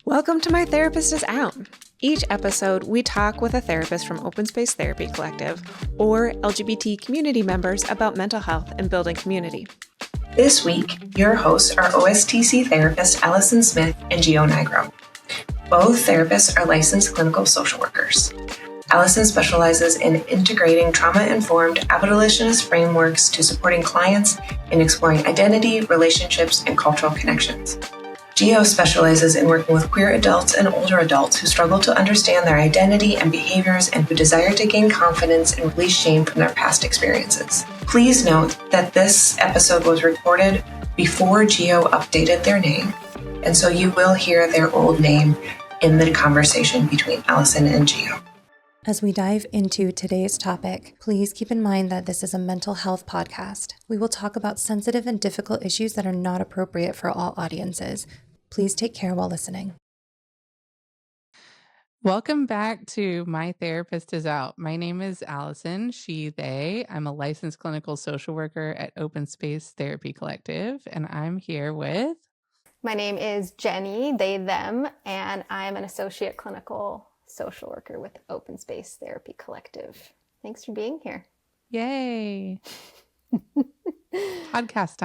Welcome to My Therapist is Out. Each episode, we talk with a therapist from Open Space Therapy Collective or LGBT community members about mental health and building community. This week, your hosts are OSTC therapist Allison Smith and Gio Nigro. Both therapists are licensed clinical social workers. Allison specializes in integrating trauma-informed abolitionist frameworks to supporting clients in exploring identity, relationships, and cultural connections. Gio specializes in working with queer adults and older adults who struggle to understand their identity and behaviors and who desire to gain confidence and release shame from their past experiences. Please note that this episode was recorded before Gio updated their name, and so you will hear their old name in the conversation between Allison and Gio. As we dive into today's topic, please keep in mind that this is a mental health podcast. We will talk about sensitive and difficult issues that are not appropriate for all audiences. Please take care while listening. Welcome back to My Therapist is Out. My name is Allison, she, they. I'm a licensed clinical social worker at Open Space Therapy Collective, and I'm here with... My name is Jenny, they, them, and I'm an associate clinical social worker with Open Space Therapy Collective. Thanks for being here. Yay. Podcast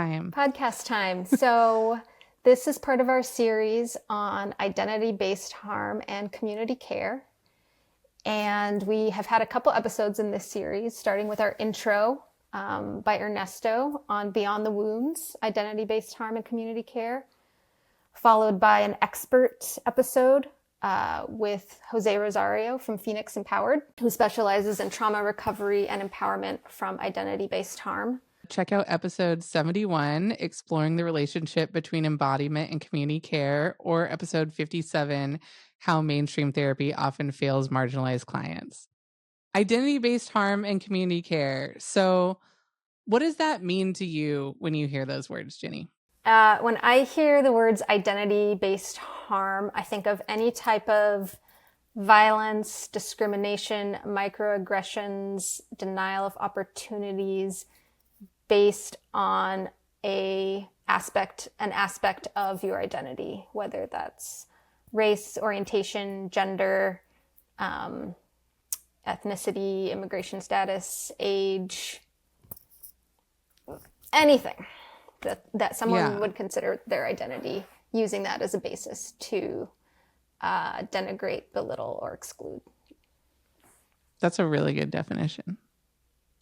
time. So this is part of our series on identity-based harm and community care. And we have had a couple episodes in this series, starting with our intro by Ernesto on Beyond the Wounds, identity-based harm and community care, followed by an expert episode with Jose Rosario from Phoenix Empowered, who specializes in trauma recovery and empowerment from identity-based harm. Check out episode 71, Exploring the Relationship Between Embodiment and Community Care, or episode 57, How Mainstream Therapy Often Fails Marginalized Clients. Identity-based harm and community care. So what does that mean to you when you hear those words, Jenny? When I hear the words identity-based harm, I think of any type of violence, discrimination, microaggressions, denial of opportunities based on an aspect of your identity, whether that's race, orientation, gender, ethnicity, immigration status, age, anything that someone would consider their identity, using that as a basis to denigrate, belittle, or exclude. That's a really good definition.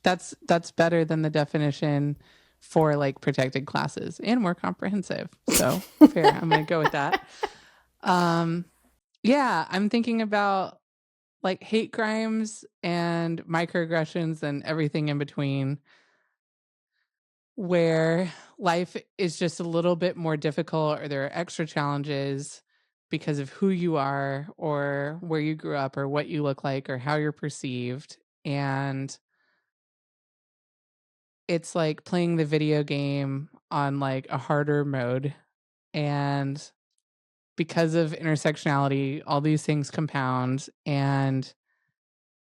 That's better than the definition for like protected classes and more comprehensive. So fair. I'm going to go with that. Yeah, I'm thinking about like hate crimes and microaggressions and everything in between, where life is just a little bit more difficult or there are extra challenges because of who you are or where you grew up or what you look like or how you're perceived. And it's like playing the video game on like a harder mode. And because of intersectionality, all these things compound. And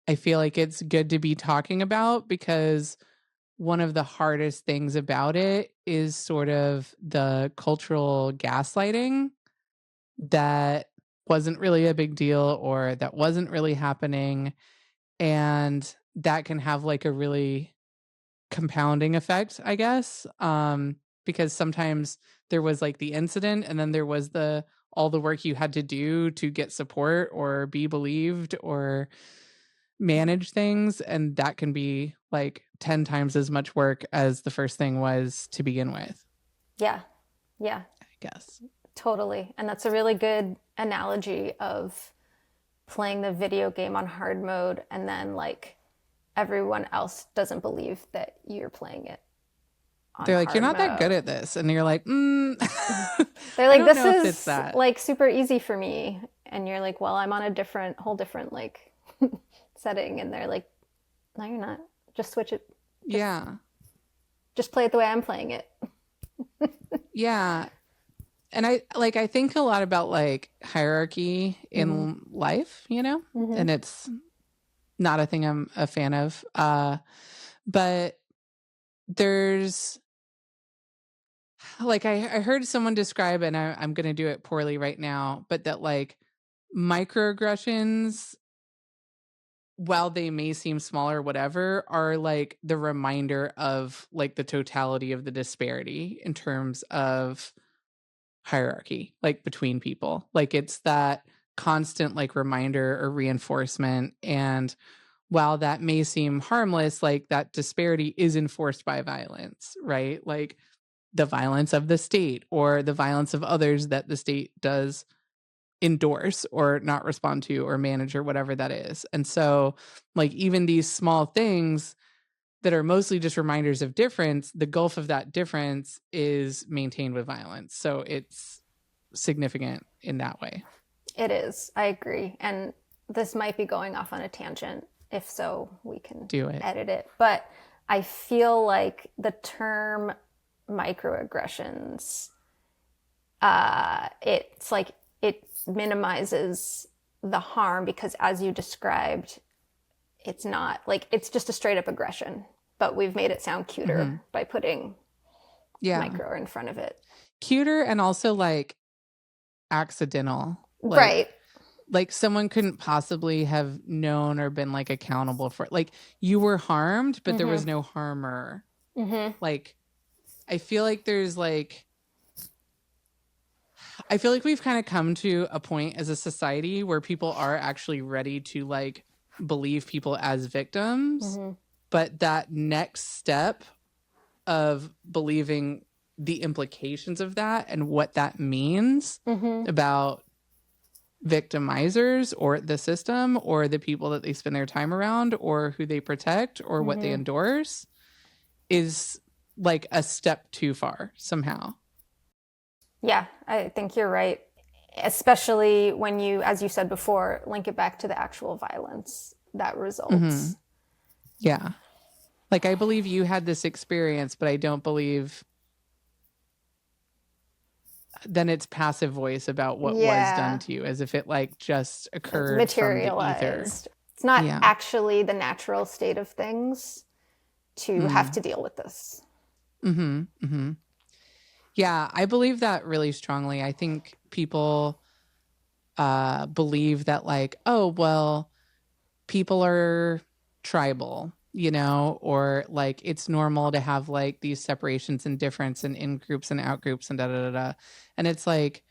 I feel like it's good to be talking about, because one of the hardest things about it is sort of the cultural gaslighting that wasn't really a big deal or that wasn't really happening. And that can have like a really compounding effect, I guess, because sometimes there was like the incident and then there was all the work you had to do to get support or be believed or manage things, and that can be like 10 times as much work as the first thing was to begin with. Yeah I guess totally. And that's a really good analogy of playing the video game on hard mode, and then like everyone else doesn't believe that you're playing it on they're like, hard you're not mode. that good at this, and you're like they're like, this is like super easy for me, and you're like, well, I'm on a whole different like setting, and they're like, no, you're not, just switch it. Just play it the way I'm playing it. Yeah. And I think a lot about like hierarchy in life, you know, and it's not a thing I'm a fan of. But there's like I heard someone describe, and I'm going to do it poorly right now, but that like microaggressions, while they may seem small or whatever, are like the reminder of like the totality of the disparity in terms of hierarchy, like between people. Like it's that constant like reminder or reinforcement. And while that may seem harmless, like that disparity is enforced by violence, right? Like the violence of the state or the violence of others that the state does endorse or not respond to or manage or whatever that is. And so like even these small things that are mostly just reminders of difference, the gulf of that difference is maintained with violence. So it's significant in that way. It is. I agree. And this might be going off on a tangent. If so, we can do it. Edit it. But I feel like the term microaggressions, it's like it minimizes the harm because, as you described, it's not like it's just a straight up aggression, but we've made it sound cuter by putting micro in front of it. Cuter and also like accidental. Like, right. Like someone couldn't possibly have known or been like accountable for it. Like you were harmed, but there was no harmer. Like I feel like there's like, I feel like we've kind of come to a point as a society where people are actually ready to like believe people as victims, but that next step of believing the implications of that and what that means about victimizers or the system or the people that they spend their time around or who they protect or what they endorse is like a step too far somehow. Yeah, I think you're right. Especially when you, as you said before, link it back to the actual violence that results. Yeah. Like I believe you had this experience, but I don't believe then it's passive voice about what was done to you, as if it like just occurred materialized. From the ether. It's not actually the natural state of things to have to deal with this. Yeah, I believe that really strongly. I think people believe that like, oh, well, people are tribal, you know, or like it's normal to have like these separations and difference and in groups and out groups and da da da da. And it's like,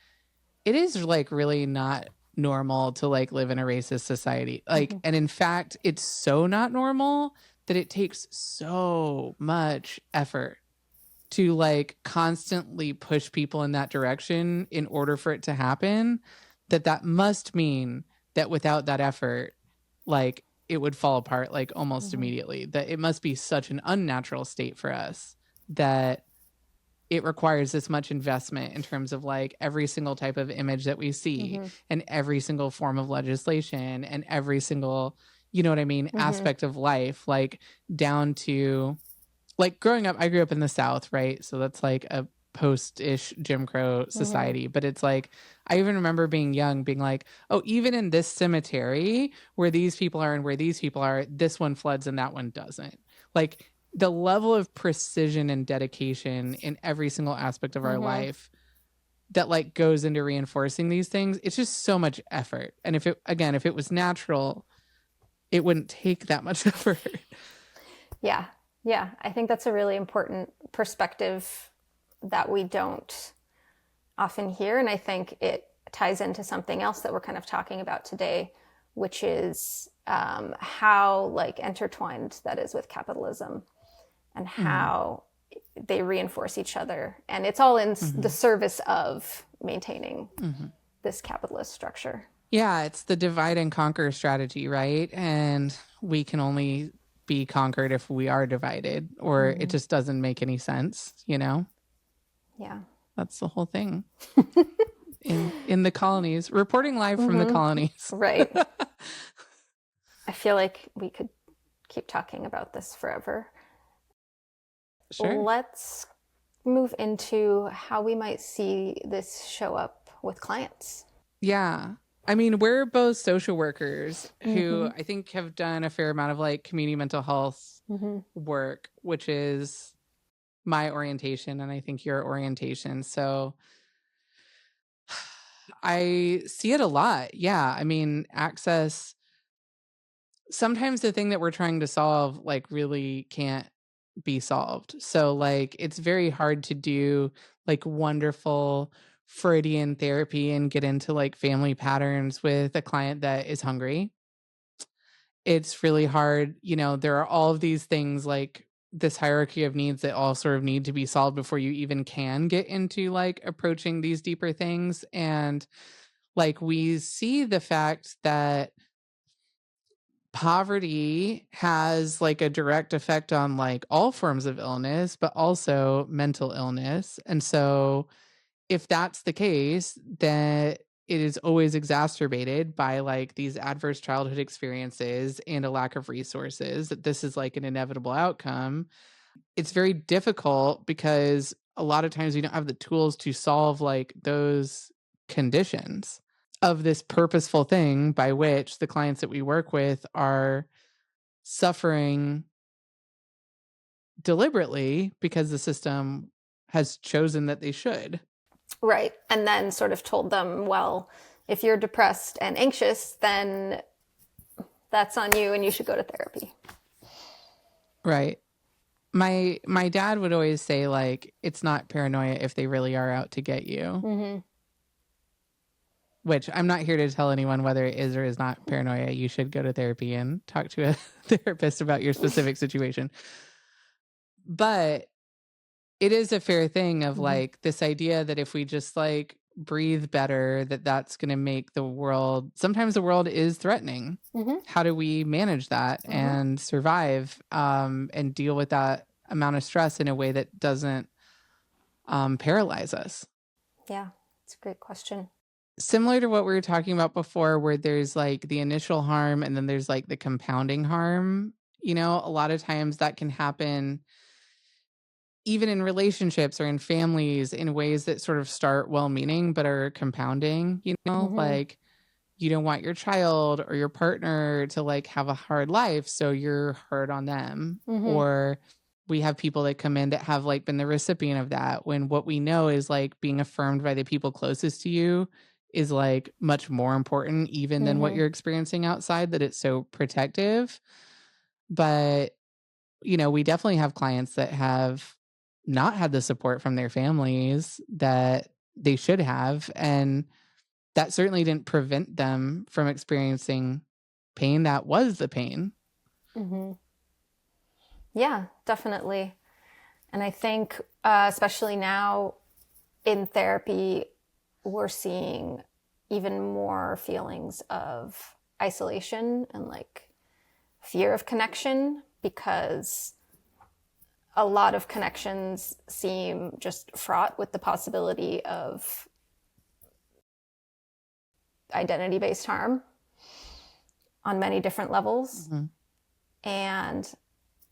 it is like really not normal to like live in a racist society. Like, and in fact, it's so not normal that it takes so much effort to like constantly push people in that direction in order for it to happen, that must mean that without that effort, like it would fall apart like almost immediately. That it must be such an unnatural state for us that it requires this much investment in terms of like every single type of image that we see and every single form of legislation and every single, you know what I mean, aspect of life, like down to like growing up. I grew up in the South, right? So that's like a post-ish Jim Crow society. But it's like, I even remember being young, being like, oh, even in this cemetery where these people are and where these people are, this one floods and that one doesn't. Like the level of precision and dedication in every single aspect of our life that like goes into reinforcing these things, it's just so much effort. And if it was natural, it wouldn't take that much effort. Yeah. I think that's a really important perspective that we don't often hear. And I think it ties into something else that we're kind of talking about today, which is how like intertwined that is with capitalism and how they reinforce each other. And it's all in the service of maintaining this capitalist structure. Yeah, it's the divide and conquer strategy, right? And we can only be conquered if we are divided, or it just doesn't make any sense, you know? Yeah. That's the whole thing. in the colonies, reporting live from the colonies. Right. I feel like we could keep talking about this forever. Sure. Let's move into how we might see this show up with clients. Yeah. I mean, we're both social workers who I think have done a fair amount of like community mental health work, which is my orientation and I think your orientation. So I see it a lot. Yeah. I mean, access, sometimes the thing that we're trying to solve like really can't be solved. So like it's very hard to do like wonderful Freudian therapy and get into like family patterns with a client that is hungry. It's really hard, there are all of these things like this hierarchy of needs that all sort of need to be solved before you even can get into like approaching these deeper things. And like we see the fact that poverty has like a direct effect on like all forms of illness, but also mental illness. And so if that's the case, then it is always exacerbated by like these adverse childhood experiences and a lack of resources, that this is like an inevitable outcome. It's very difficult because a lot of times we don't have the tools to solve like those conditions of this purposeful thing by which the clients that we work with are suffering deliberately because the system has chosen that they should. Right. And then sort of told them, well, if you're depressed and anxious, then that's on you and you should go to therapy. Right. My dad would always say, like, it's not paranoia if they really are out to get you. Mm-hmm. Which I'm not here to tell anyone whether it is or is not paranoia. You should go to therapy and talk to a therapist about your specific situation. But it is a fair thing of like this idea that if we just like breathe better, that's going to make the world, sometimes the world is threatening. How do we manage that and survive and deal with that amount of stress in a way that doesn't paralyze us? Yeah, it's a great question. Similar to what we were talking about before, where there's like the initial harm and then there's like the compounding harm, a lot of times that can happen even in relationships or in families in ways that sort of start well-meaning but are compounding, like you don't want your child or your partner to like have a hard life, so you're hard on them. Or we have people that come in that have like been the recipient of that, when what we know is like being affirmed by the people closest to you is like much more important even than what you're experiencing outside, that it's so protective. But, we definitely have clients that have not had the support from their families that they should have. And that certainly didn't prevent them from experiencing pain. That was the pain. Yeah, definitely. And I think, especially now in therapy, we're seeing even more feelings of isolation and like fear of connection, because a lot of connections seem just fraught with the possibility of identity-based harm on many different levels. And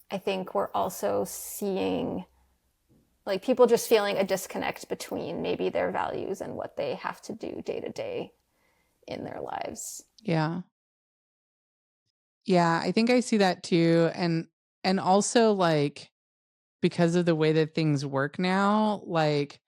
I think we're also seeing like people just feeling a disconnect between maybe their values and what they have to do day to day in their lives. Yeah. Yeah, I think I see that too. And also like, because of the way that things work now, like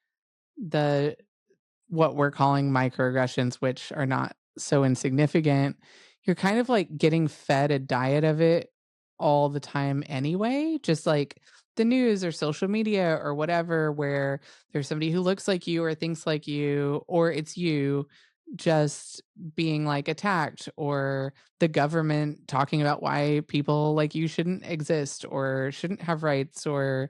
what we're calling microaggressions, which are not so insignificant, you're kind of like getting fed a diet of it all the time anyway, just like the news or social media or whatever, where there's somebody who looks like you or thinks like you, or it's you just being like attacked, or the government talking about why people like you shouldn't exist or shouldn't have rights, or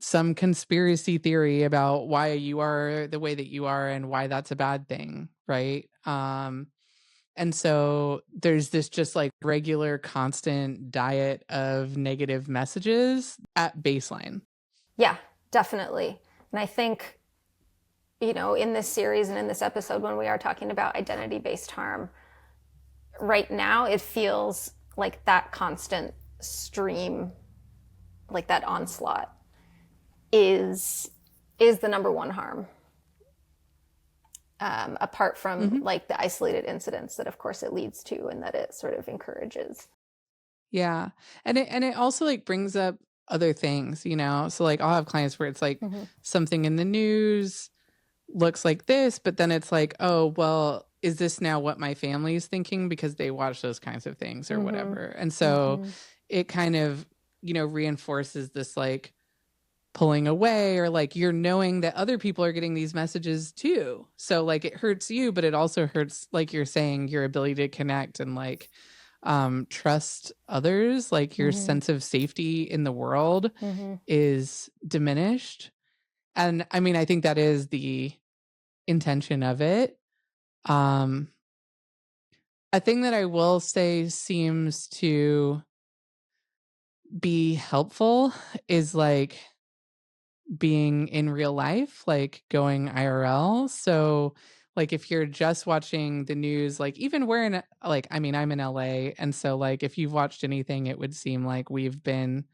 some conspiracy theory about why you are the way that you are and why that's a bad thing, right? And so there's this just like regular constant diet of negative messages at baseline. Yeah, definitely. And I think, in this series and in this episode, when we are talking about identity-based harm, right now it feels like that constant stream, like that onslaught, is the number one harm. Apart from like the isolated incidents that of course it leads to and that it sort of encourages. Yeah. And it also like brings up other things, you know? So like I'll have clients where it's like something in the news looks like this, but then it's like, oh, well, is this now what my family is thinking because they watch those kinds of things or whatever? And so it kind of, you know, reinforces this like pulling away, or like you're knowing that other people are getting these messages too. So like it hurts you, but it also hurts, like you're saying, your ability to connect and like trust others, like your sense of safety in the world is diminished. And I mean, I think that is the intention of it. A thing that I will say seems to be helpful is like being in real life, like going IRL. So like if you're just watching the news, like even we're in like, I mean, I'm in LA. And so like if you've watched anything, it would seem like we've been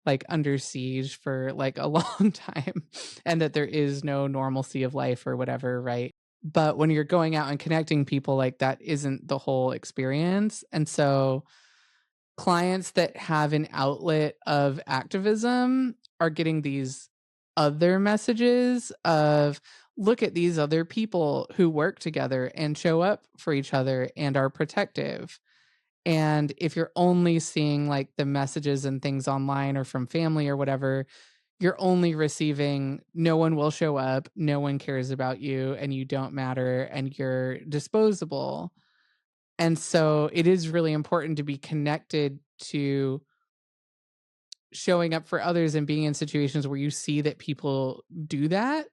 like under siege for like a long time and that there is no normalcy of life or whatever, right? But when you're going out and connecting people, like that isn't the whole experience. And so clients that have an outlet of activism are getting these other messages of, look at these other people who work together and show up for each other and are protective. And if you're only seeing like the messages and things online or from family or whatever, you're only receiving, no one will show up, no one cares about you, and you don't matter, and you're disposable. And so it is really important to be connected to showing up for others and being in situations where you see that people do that,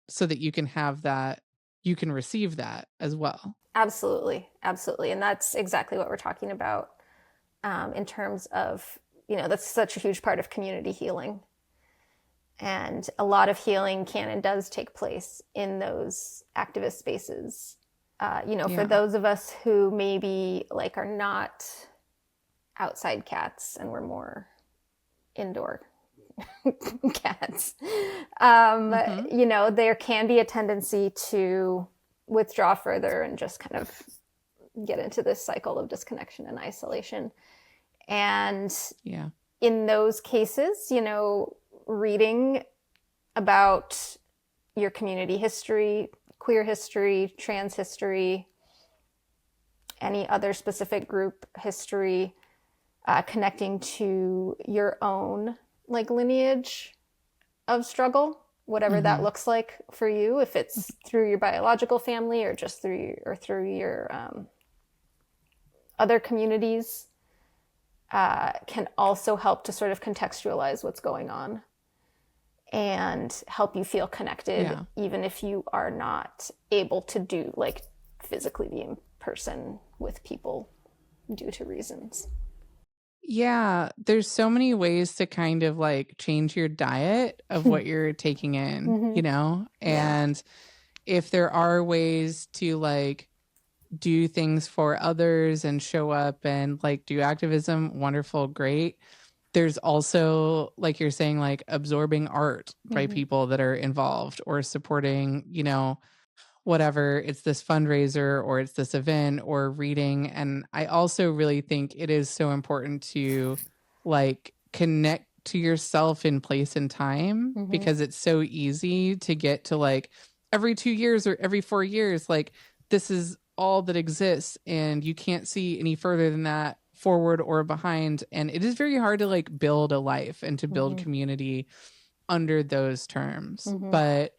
so that you can have that, you can receive that as well. Absolutely. Absolutely. And that's exactly what we're talking about in terms of, you know, that's such a huge part of community healing. And a lot of healing can and does take place in those activist spaces. You know, for those of us who maybe like are not outside cats and we're more indoor cats, you know, there can be a tendency to withdraw further and just kind of get into this cycle of disconnection and isolation. And in those cases, you know, reading about your community history, queer history, trans history, any other specific group history, connecting to your own like lineage of struggle, whatever that looks like for you, if it's through your biological family or just through your other communities, can also help to sort of contextualize what's going on and help you feel connected, even if you are not able to do like physically be in person with people due to reasons. Yeah, there's so many ways to kind of like change your diet of what you're taking in, you know? And if there are ways to like do things for others and show up and like do activism, wonderful, great. There's also, like you're saying, like absorbing art by people that are involved or supporting, you know, whatever, it's this fundraiser or it's this event or reading. And I also really think it is so important to like connect to yourself in place and time, because it's so easy to get to like every 2 years or every 4 years, like this is all that exists and you can't see any further than that forward or behind. And it is very hard to like build a life and to build community under those terms. But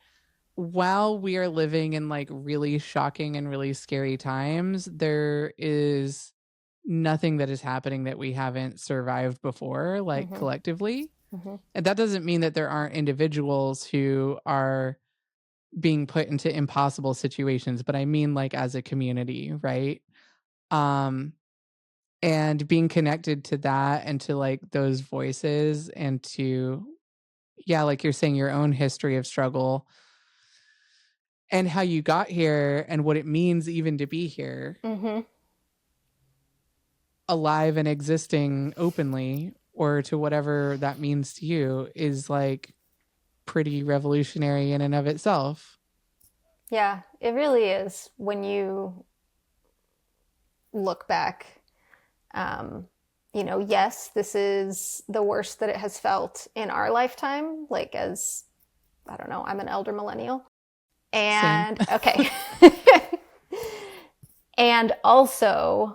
while we are living in like really shocking and really scary times, there is nothing that is happening that we haven't survived before, like collectively. And that doesn't mean that there aren't individuals who are being put into impossible situations, but I mean like as a community, right? And being connected to that and to like those voices and to, like you're saying, your own history of struggle and how you got here and what it means even to be here, alive and existing openly, or to whatever that means to you, is like pretty revolutionary in and of itself. Yeah, it really is. When you look back, yes, this is the worst that it has felt in our lifetime. Like, as, I don't know, I'm an elder millennial. And, okay. And also,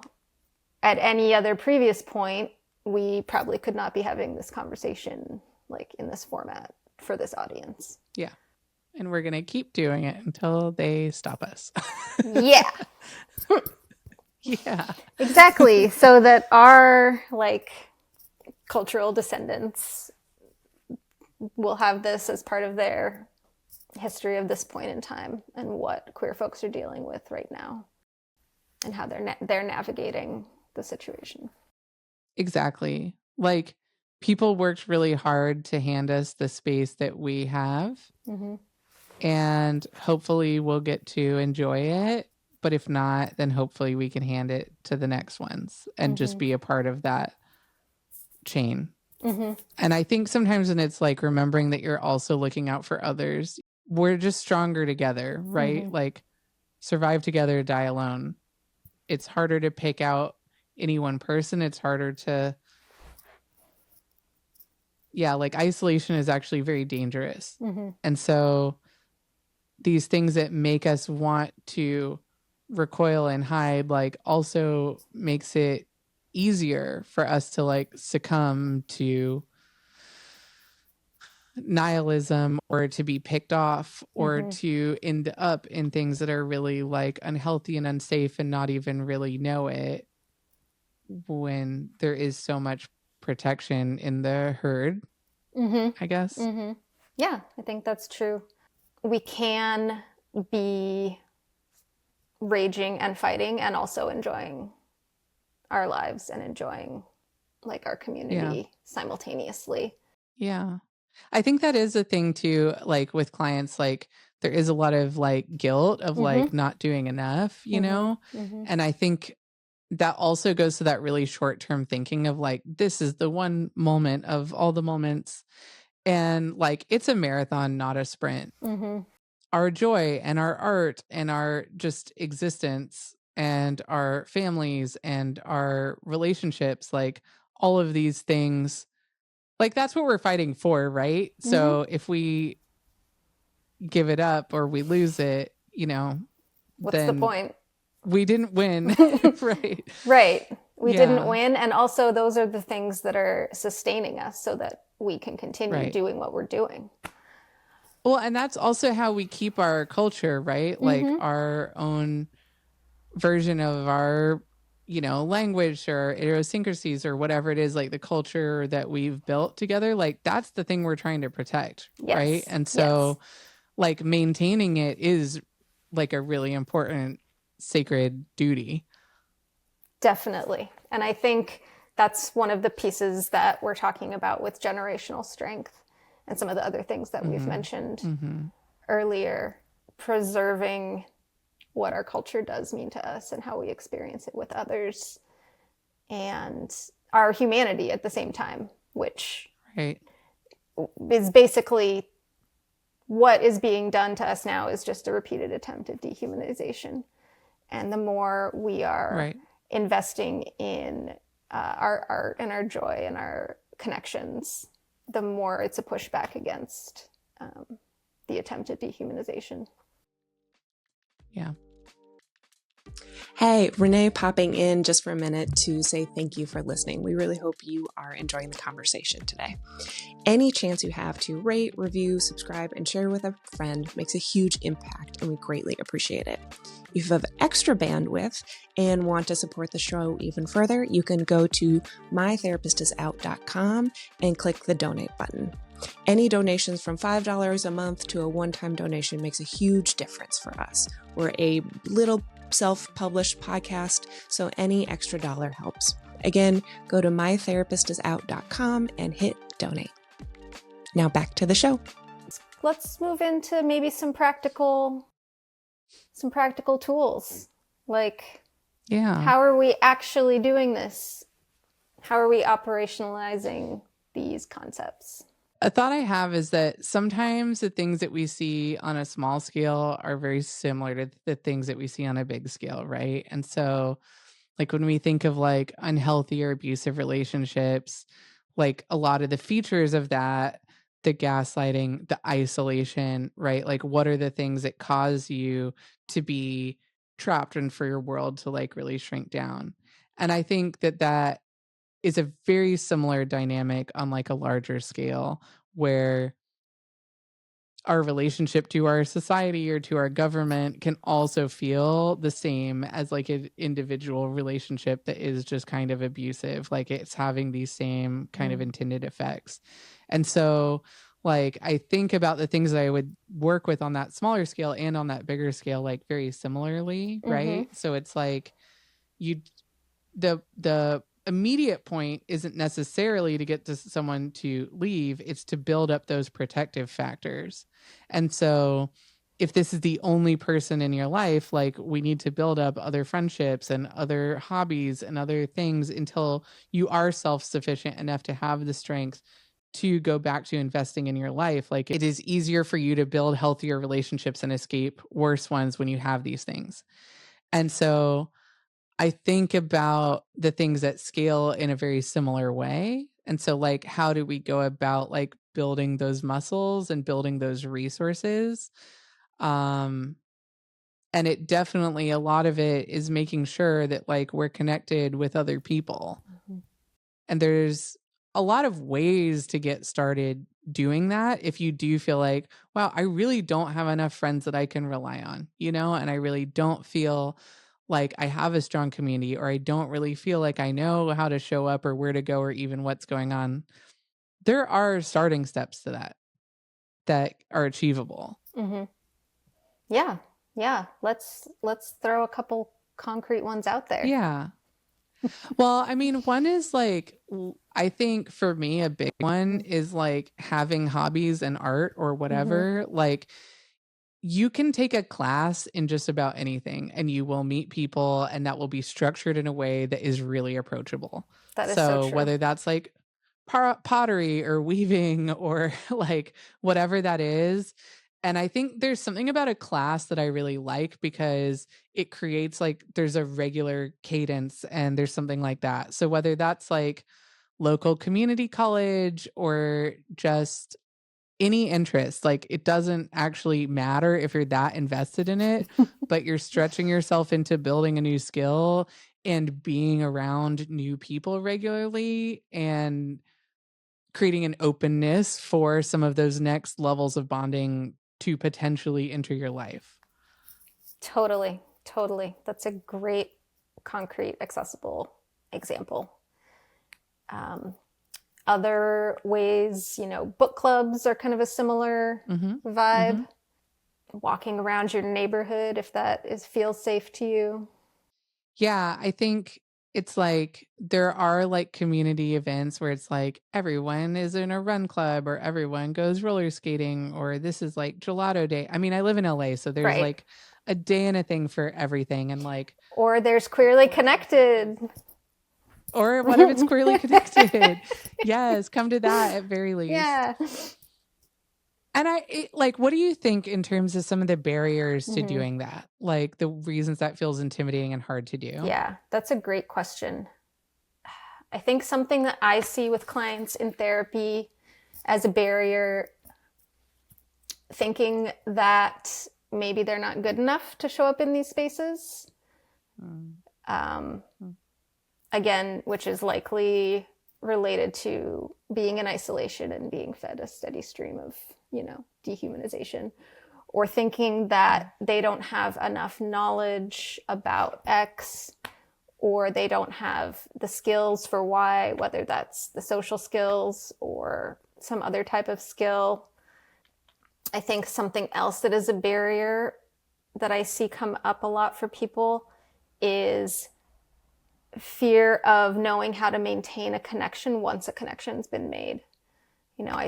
at any other previous point, we probably could not be having this conversation like in this format for this audience. Yeah. And we're going to keep doing it until they stop us. Yeah. Yeah. Exactly. So that our like cultural descendants will have this as part of their history of this point in time and what queer folks are dealing with right now and how they're navigating the situation. Exactly. Like, people worked really hard to hand us the space that we have. Mm-hmm. And hopefully we'll get to enjoy it. But if not, then hopefully we can hand it to the next ones and just be a part of that chain. Mm-hmm. And I think sometimes when it's like remembering that you're also looking out for others, we're just stronger together, right? Mm-hmm. Like, survive together, die alone. It's harder to pick out any one person. It's harder to, like, isolation is actually very dangerous. Mm-hmm. And so these things that make us want to recoil and hide, like, also makes it easier for us to like succumb to nihilism or to be picked off or to end up in things that are really like unhealthy and unsafe and not even really know it, when there is so much protection in the herd, I guess. Yeah, I think that's true. We can be raging and fighting and also enjoying our lives and enjoying like our community simultaneously. Yeah. I think that is a thing too, like with clients, like there is a lot of like guilt of like not doing enough, you know? And I think that also goes to that really short-term thinking of like, this is the one moment of all the moments. And like, it's a marathon, not a sprint. Our joy and our art and our just existence and our families and our relationships, like all of these things, like that's what we're fighting for, right? So if we give it up or we lose it, what's then the point? We didn't win. Right. Right. We didn't win. And also those are the things that are sustaining us so that we can continue doing what we're doing. Well, and that's also how we keep our culture, right? Like our own version of our, language or idiosyncrasies or whatever it is, like the culture that we've built together. Like that's the thing we're trying to protect, right? And so like maintaining it is like a really important sacred duty. Definitely. And I think that's one of the pieces that we're talking about with generational strength and some of the other things that we've mentioned earlier, preserving what our culture does mean to us and how we experience it with others and our humanity at the same time, which is basically what is being done to us now is just a repeated attempt at dehumanization. And the more we are investing in our art and our joy and our connections, the more it's a pushback against the attempt at dehumanization. Yeah. Hey, Renee popping in just for a minute to say thank you for listening. We really hope you are enjoying the conversation today. Any chance you have to rate, review, subscribe, and share with a friend makes a huge impact, and we greatly appreciate it. If you have extra bandwidth and want to support the show even further, you can go to mytherapistisout.com and click the donate button. Any donations from $5 a month to a one-time donation makes a huge difference for us. We're a little self-published podcast, so any extra dollar helps. Again, go to mytherapistisout.com and hit donate. Now back to the show. Let's move into maybe some practical tools. Like, how are we actually doing this? How are we operationalizing these concepts? A thought I have is that sometimes the things that we see on a small scale are very similar to the things that we see on a big scale, right? And so Like when we think of like unhealthy or abusive relationships, like a lot of the features of that, the gaslighting, the isolation, right? Like what are the things that cause you to be trapped and for your world to like really shrink down? And I think that that is a very similar dynamic on like a larger scale where our relationship to our society or to our government can also feel the same as like an individual relationship that is just kind of abusive. Like it's having these same kind of intended effects. And so like I think about the things that I would work with on that smaller scale and on that bigger scale, like very similarly, right? So it's like the immediate point isn't necessarily to get to someone to leave, it's to build up those protective factors. And so if this is the only person in your life, like we need to build up other friendships and other hobbies and other things until you are self-sufficient enough to have the strength to go back to investing in your life. Like it is easier for you to build healthier relationships and escape worse ones when you have these things. And so I think about the things that scale in a very similar way. And so like, how do we go about like building those muscles and building those resources? And it definitely, a lot of it is making sure that like we're connected with other people. And there's a lot of ways to get started doing that if you do feel like, wow, I really don't have enough friends that I can rely on, you know, and I really don't feel like I have a strong community, or I don't really feel like I know how to show up or where to go or even what's going on. There are starting steps to that are achievable. Yeah. Let's throw a couple concrete ones out there. Yeah. Well, I mean, one is like, I think for me, a big one is like having hobbies and art or whatever. Like you can take a class in just about anything and you will meet people, and that will be structured in a way that is really approachable. That is so true. Whether that's like pottery or weaving or like whatever that is. And I think there's something about a class that I really like because it creates like there's a regular cadence and there's something like that. So whether that's like local community college or just any interest, like it doesn't actually matter if you're that invested in it, but you're stretching yourself into building a new skill and being around new people regularly and creating an openness for some of those next levels of bonding to potentially enter your life. Totally. That's a great, concrete, accessible example. Other ways, you know, book clubs are kind of a similar vibe. Walking around your neighborhood, if that feels safe to you. Yeah, I think it's like there are like community events where it's like everyone is in a run club or everyone goes roller skating or this is like gelato day. I mean, I live in LA, so there's like a day and a thing for everything. And like, or there's Queerly Connected. Or what if it's Queerly Connected? Yes, come to that at very least. Yeah. And like, what do you think in terms of some of the barriers to doing that? Like the reasons that feels intimidating and hard to do? Yeah, that's a great question. I think something that I see with clients in therapy as a barrier, thinking that maybe they're not good enough to show up in these spaces. Again, which is likely related to being in isolation and being fed a steady stream of, you know, dehumanization, or thinking that they don't have enough knowledge about X, or they don't have the skills for Y, whether that's the social skills or some other type of skill. I think something else that is a barrier that I see come up a lot for people is fear of knowing how to maintain a connection once a connection's been made. You know, I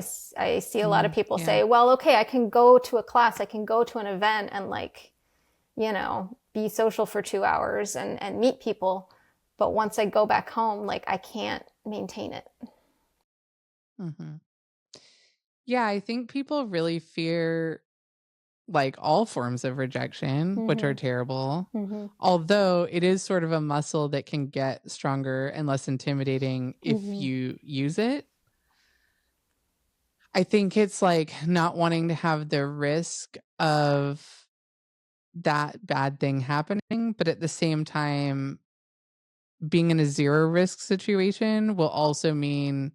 see a lot of people say, well, okay, I can go to a class, I can go to an event and like, you know, be social for 2 hours and meet people. But once I go back home, like I can't maintain it. Yeah, I think people really fear like all forms of rejection, which are terrible. Although it is sort of a muscle that can get stronger and less intimidating if you use it. I think it's like not wanting to have the risk of that bad thing happening, but at the same time, being in a zero risk situation will also mean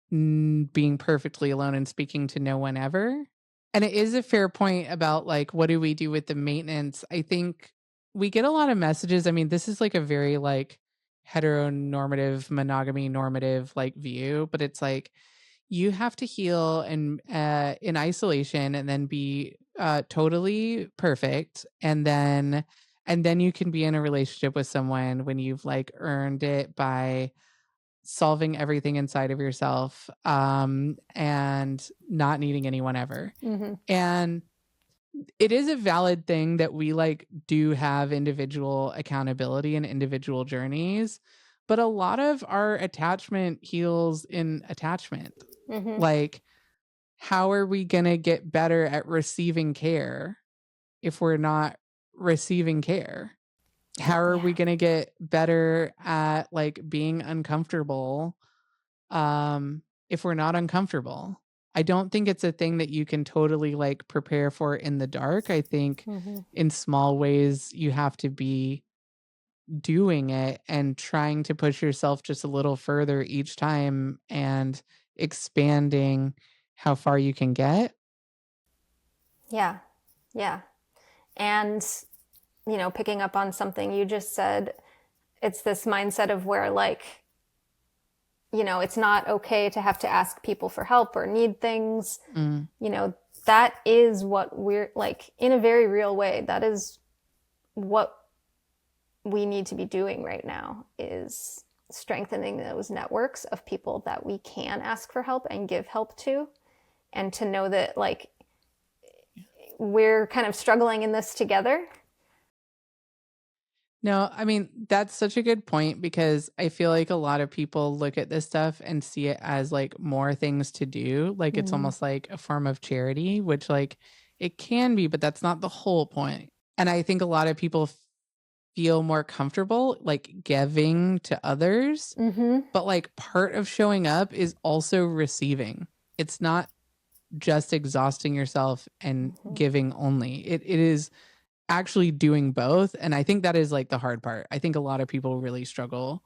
being perfectly alone and speaking to no one ever. And it is a fair point about like, what do we do with the maintenance? I think we get a lot of messages. I mean, this is like a very like heteronormative, monogamy normative like view, but it's like you have to heal and in isolation and then be totally perfect. And then you can be in a relationship with someone when you've like earned it by solving everything inside of yourself and not needing anyone ever. And it is a valid thing that we like do have individual accountability and individual journeys, but a lot of our attachment heals in attachment. Like, how are we going to get better at receiving care if we're not receiving care? How are we going to get better at like being uncomfortable if we're not uncomfortable? I don't think it's a thing that you can totally like prepare for in the dark. I think in small ways you have to be doing it and trying to push yourself just a little further each time and expanding how far you can get. Yeah. And, you know, picking up on something you just said, it's this mindset of where like, you know, it's not okay to have to ask people for help or need things. You know, that is what we're like, in a very real way, that is what we need to be doing right now, is strengthening those networks of people that we can ask for help and give help to, and to know that like we're kind of struggling in this together. No, I mean, that's such a good point, because I feel like a lot of people look at this stuff and see it as like more things to do. Like it's almost like a form of charity, which like it can be, but that's not the whole point. And I think a lot of people feel more comfortable like giving to others, but like part of showing up is also receiving. It's not just exhausting yourself and giving only. It is actually doing both. And I think that is like the hard part. I think a lot of people really struggle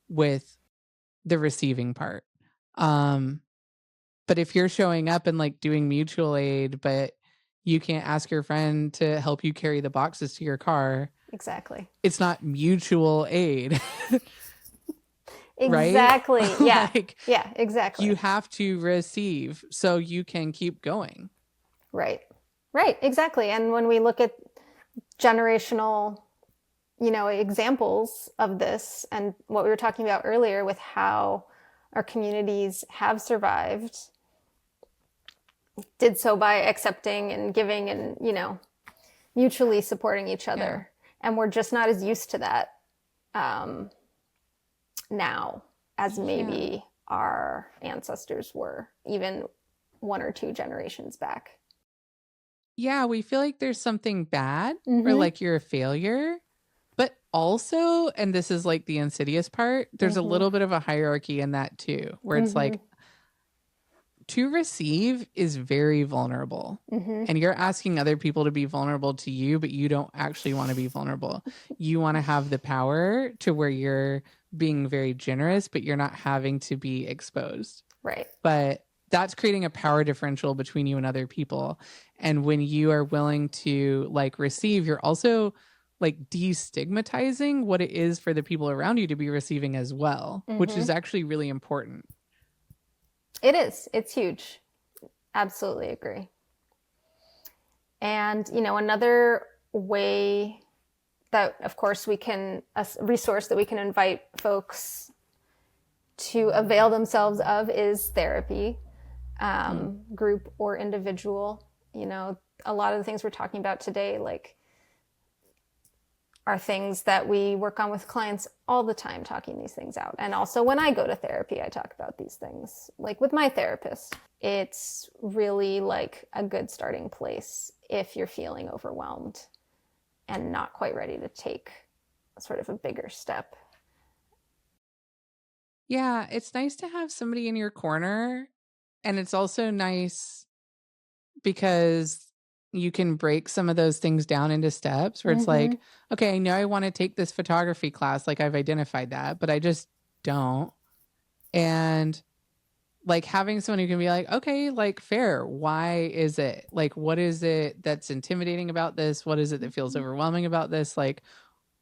with the receiving part. But if you're showing up and like doing mutual aid, but you can't ask your friend to help you carry the boxes to your car, exactly, it's not mutual aid. Exactly. Right? Yeah. Like, yeah, exactly. You have to receive so you can keep going. Right, exactly. And when we look at generational, you know, examples of this, and what we were talking about earlier with how our communities have survived, did so by accepting and giving and, you know, mutually supporting each other. And we're just not as used to that now as maybe our ancestors were, even 1 or 2 generations back. Yeah, we feel like there's something bad or like you're a failure. But also, and this is like the insidious part, there's a little bit of a hierarchy in that too, where it's like, to receive is very vulnerable. And you're asking other people to be vulnerable to you, but you don't actually want to be vulnerable. You want to have the power to where you're being very generous, but you're not having to be exposed. Right. But that's creating a power differential between you and other people. And when you are willing to like receive, you're also like destigmatizing what it is for the people around you to be receiving as well, which is actually really important. It is. It's huge. Absolutely agree. And, you know, another way that, of course, we can, a resource that we can invite folks to avail themselves of is therapy, group or individual. You know, a lot of the things we're talking about today, like, are things that we work on with clients all the time, talking these things out. And also when I go to therapy, I talk about these things. Like with my therapist, it's really like a good starting place if you're feeling overwhelmed and not quite ready to take sort of a bigger step. Yeah, it's nice to have somebody in your corner. And it's also nice because you can break some of those things down into steps where it's like, okay, I know I want to take this photography class. Like I've identified that, but I just don't. And like having someone who can be like, okay, like fair. Why is it? Like, what is it that's intimidating about this? What is it that feels overwhelming about this? Like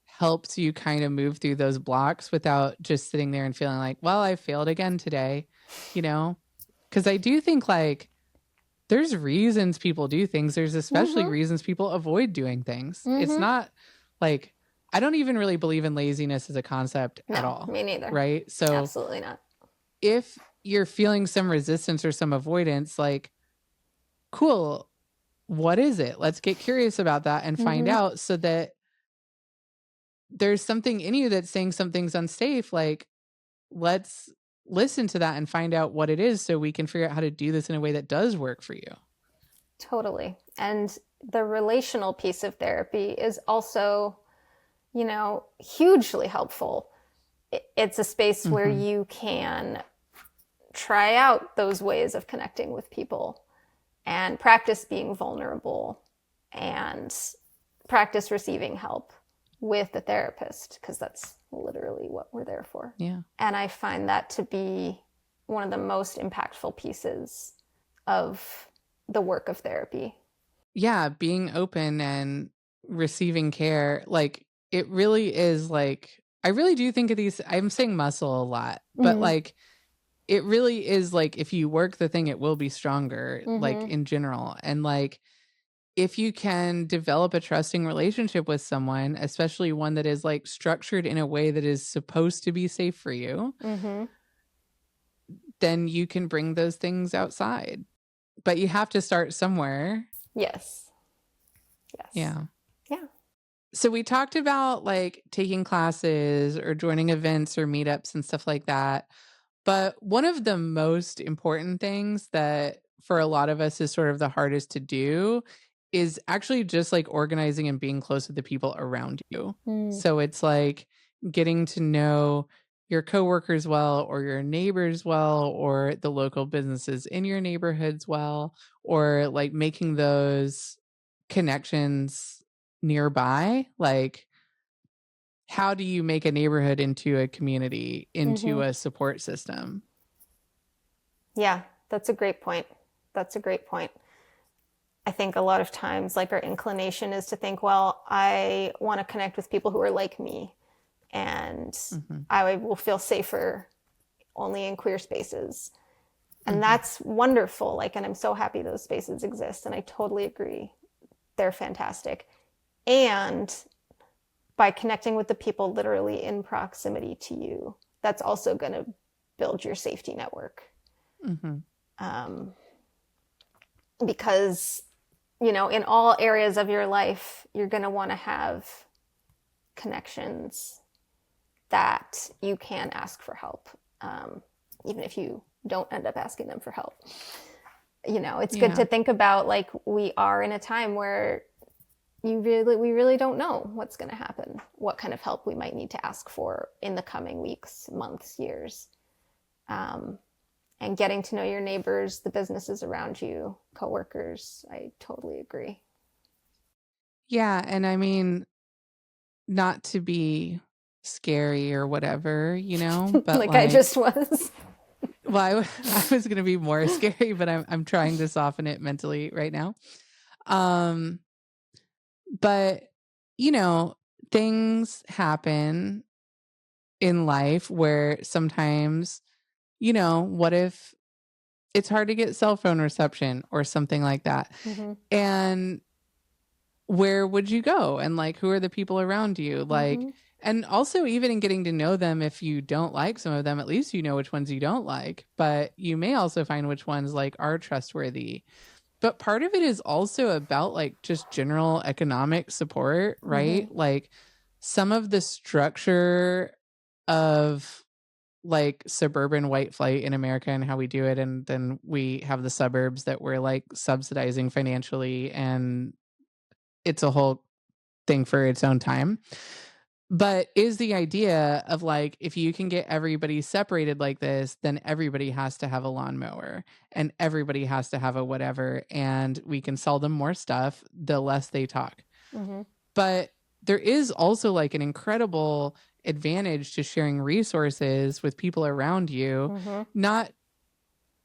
helps you kind of move through those blocks without just sitting there and feeling like, well, I failed again today, you know? Because I do think like there's reasons people do things. There's especially reasons people avoid doing things. It's not like, I don't even really believe in laziness as a concept at all. Me neither. Right? So absolutely not. If you're feeling some resistance or some avoidance, like, cool, what is it? Let's get curious about that and find out so that there's something in you that's saying something's unsafe. Like, let's listen to that and find out what it is so we can figure out how to do this in a way that does work for you. Totally. And the relational piece of therapy is also, you know, hugely helpful. It's a space where you can try out those ways of connecting with people and practice being vulnerable and practice receiving help with the therapist, because that's literally what we're there for. Yeah. And I find that to be one of the most impactful pieces of the work of therapy. Yeah, being open and receiving care. Like, it really is like, I really do think of these, I'm saying muscle a lot, but like, it really is like, if you work the thing, it will be stronger, like in general. And like, if you can develop a trusting relationship with someone, especially one that is like structured in a way that is supposed to be safe for you, then you can bring those things outside. But you have to start somewhere. Yes. Yeah. Yeah. So we talked about like taking classes or joining events or meetups and stuff like that. But one of the most important things that for a lot of us is sort of the hardest to do is actually just like organizing and being close with the people around you. So it's like getting to know your coworkers well, or your neighbors well, or the local businesses in your neighborhoods well, or like making those connections nearby. Like, how do you make a neighborhood into a community, into a support system? Yeah, that's a great point. I think a lot of times, like, our inclination is to think, well, I want to connect with people who are like me, and I will feel safer only in queer spaces. And that's wonderful. Like, and I'm so happy those spaces exist. And I totally agree. They're fantastic. And by connecting with the people literally in proximity to you, that's also going to build your safety network. Because, you know, in all areas of your life, you're going to want to have connections that you can ask for help, even if you don't end up asking them for help. You know, it's good to think about, like, we are in a time where we really don't know what's going to happen, what kind of help we might need to ask for in the coming weeks, months, years. And getting to know your neighbors, the businesses around you, coworkers, I totally agree. Yeah, and I mean, not to be scary or whatever, you know, but like I just was. Well, I was going to be more scary, but I'm trying to soften it mentally right now. But, you know, things happen in life where sometimes, you know, what if it's hard to get cell phone reception or something like that? And where would you go? And like, who are the people around you? Like, and also even in getting to know them, if you don't like some of them, at least you know which ones you don't like, but you may also find which ones like are trustworthy. But part of it is also about like just general economic support, right? Like, some of the structure of like suburban white flight in America and how we do it, and then we have the suburbs that we're like subsidizing financially, and it's a whole thing for its own time. But is the idea of like, if you can get everybody separated like this, then everybody has to have a lawnmower and everybody has to have a whatever, and we can sell them more stuff the less they talk. Mm-hmm. But there is also like an incredible advantage to sharing resources with people around you. Mm-hmm.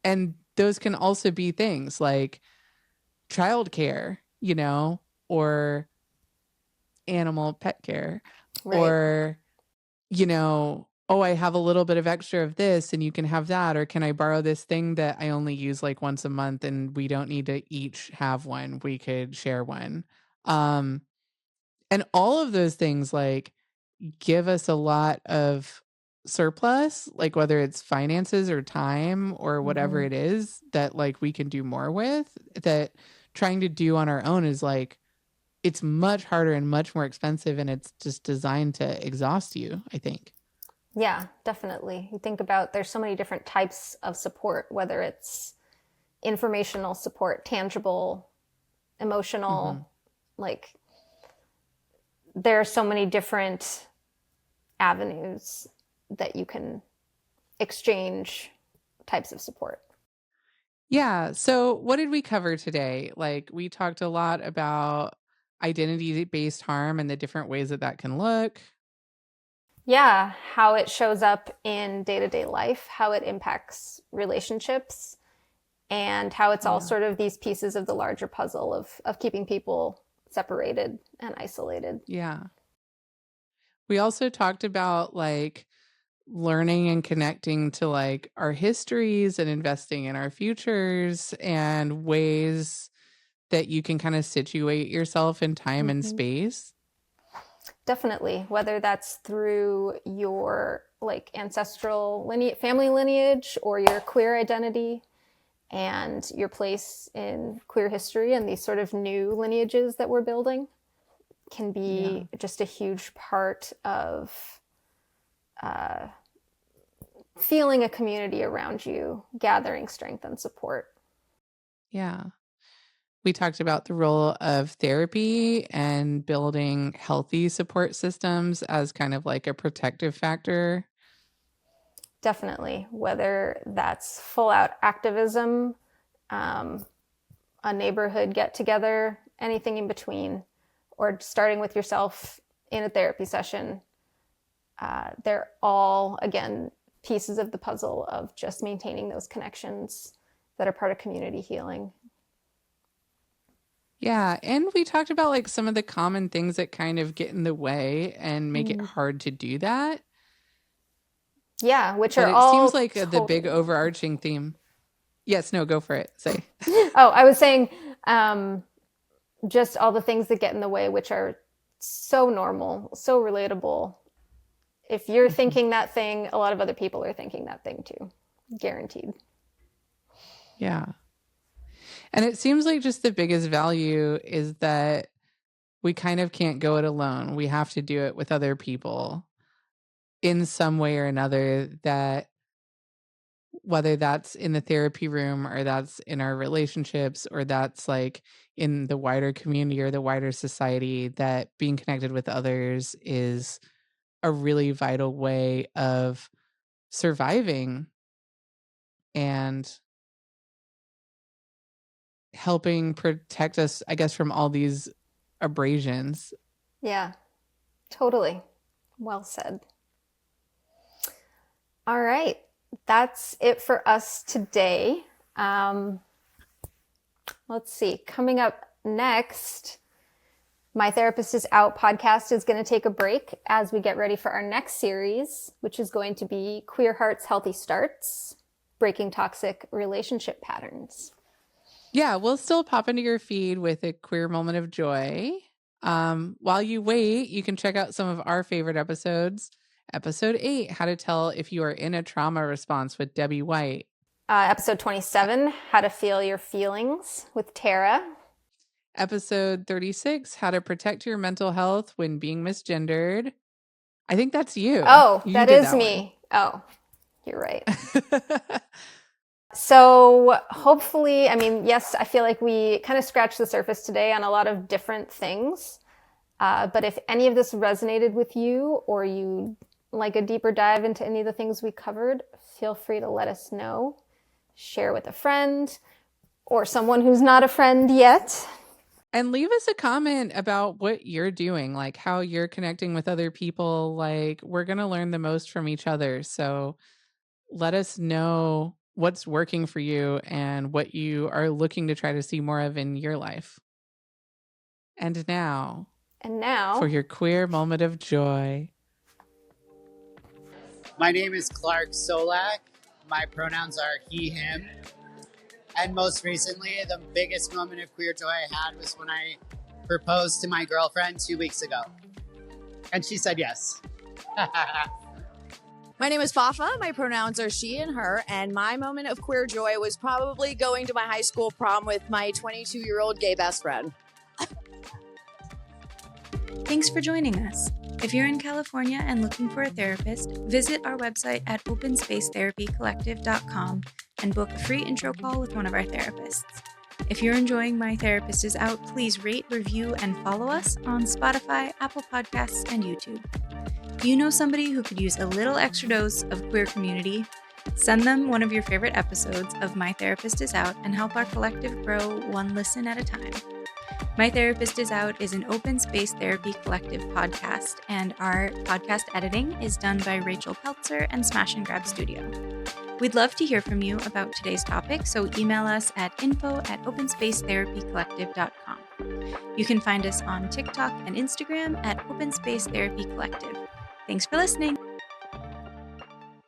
And those can also be things like childcare, you know, or animal pet care, Right. or, you know, oh, I have a little bit of extra of this and you can have that, or can I borrow this thing that I only use like once a month and we don't need to each have one, we could share one. And all of those things like give us a lot of surplus, like whether it's finances or time or whatever Mm-hmm. it is that like we can do more with, that trying to do on our own is like, it's much harder and much more expensive, and it's just designed to exhaust you, I think. Yeah, definitely. You think about, there's so many different types of support, whether it's informational support, tangible, emotional, like there are so many different avenues that you can exchange types of support. Yeah. So what did we cover today? Like we talked a lot about identity-based harm and the different ways that that can look. Yeah, how it shows up in day-to-day life, how it impacts relationships, and how it's all sort of these pieces of the larger puzzle of keeping people separated and isolated. Yeah. We also talked about like learning and connecting to like our histories and investing in our futures and ways that you can kind of situate yourself in time and space. Definitely, whether that's through your like ancestral family lineage or your queer identity and your place in queer history, and these sort of new lineages that we're building can be just a huge part of feeling a community around you, gathering strength and support. Yeah. We talked about the role of therapy and building healthy support systems as kind of like a protective factor. Definitely, whether that's full out activism, a neighborhood get together, anything in between, or starting with yourself in a therapy session. They're all, again, pieces of the puzzle of just maintaining those connections that are part of community healing. Yeah. And we talked about like some of the common things that kind of get in the way and make it hard to do that. Yeah, which but are it all seems like the big overarching theme. Yes, no, go for it. Say. Oh, I was saying just all the things that get in the way, which are so normal, so relatable. If you're thinking that thing, a lot of other people are thinking that thing too. Guaranteed. Yeah. And it seems like just the biggest value is that we kind of can't go it alone. We have to do it with other people in some way or another, that whether that's in the therapy room or that's in our relationships or that's like in the wider community or the wider society, that being connected with others is a really vital way of surviving and helping protect us, I guess, from all these abrasions. Yeah, totally. Well said. All right. That's it for us today. Let's see. Coming up next, My Therapist is Out podcast is going to take a break as we get ready for our next series, which is going to be Queer Hearts Healthy Starts, Breaking Toxic Relationship Patterns. Yeah, we'll still pop into your feed with a queer moment of joy. While you wait, you can check out some of our favorite episodes. Episode 8, How to Tell If You Are in a Trauma Response with Debbie White. Episode 27, How to Feel Your Feelings with Tara. Episode 36, How to Protect Your Mental Health When Being Misgendered. I think that's you. Oh, You that did is that me. Oh, you're right. So hopefully, I mean, yes, I feel like we kind of scratched the surface today on a lot of different things. But if any of this resonated with you, or you like a deeper dive into any of the things we covered, feel free to let us know. Share with a friend or someone who's not a friend yet. And leave us a comment about what you're doing, like how you're connecting with other people. Like, we're going to learn the most from each other. So let us know what's working for you and what you are looking to try to see more of in your life. And now, for your queer moment of joy. My name is Clark Solak. My pronouns are he, him. And most recently, the biggest moment of queer joy I had was when I proposed to my girlfriend 2 weeks ago. And she said yes. My name is Fafa. My pronouns are she and her. And my moment of queer joy was probably going to my high school prom with my 22-year-old gay best friend. Thanks for joining us. If you're in California and looking for a therapist, visit our website at openspacetherapycollective.com and book a free intro call with one of our therapists. If you're enjoying My Therapist Is Out, please rate, review, and follow us on Spotify, Apple Podcasts, and YouTube. Do you know somebody who could use a little extra dose of queer community? Send them one of your favorite episodes of My Therapist Is Out and help our collective grow one listen at a time. My Therapist Is Out is an open space therapy collective podcast, and our podcast editing is done by Rachel Peltzer and Smash and Grab Studio. We'd love to hear from you about today's topic, so email us at info@openspacetherapycollective.com. You can find us on TikTok and Instagram at Open Space Therapy Collective. Thanks for listening.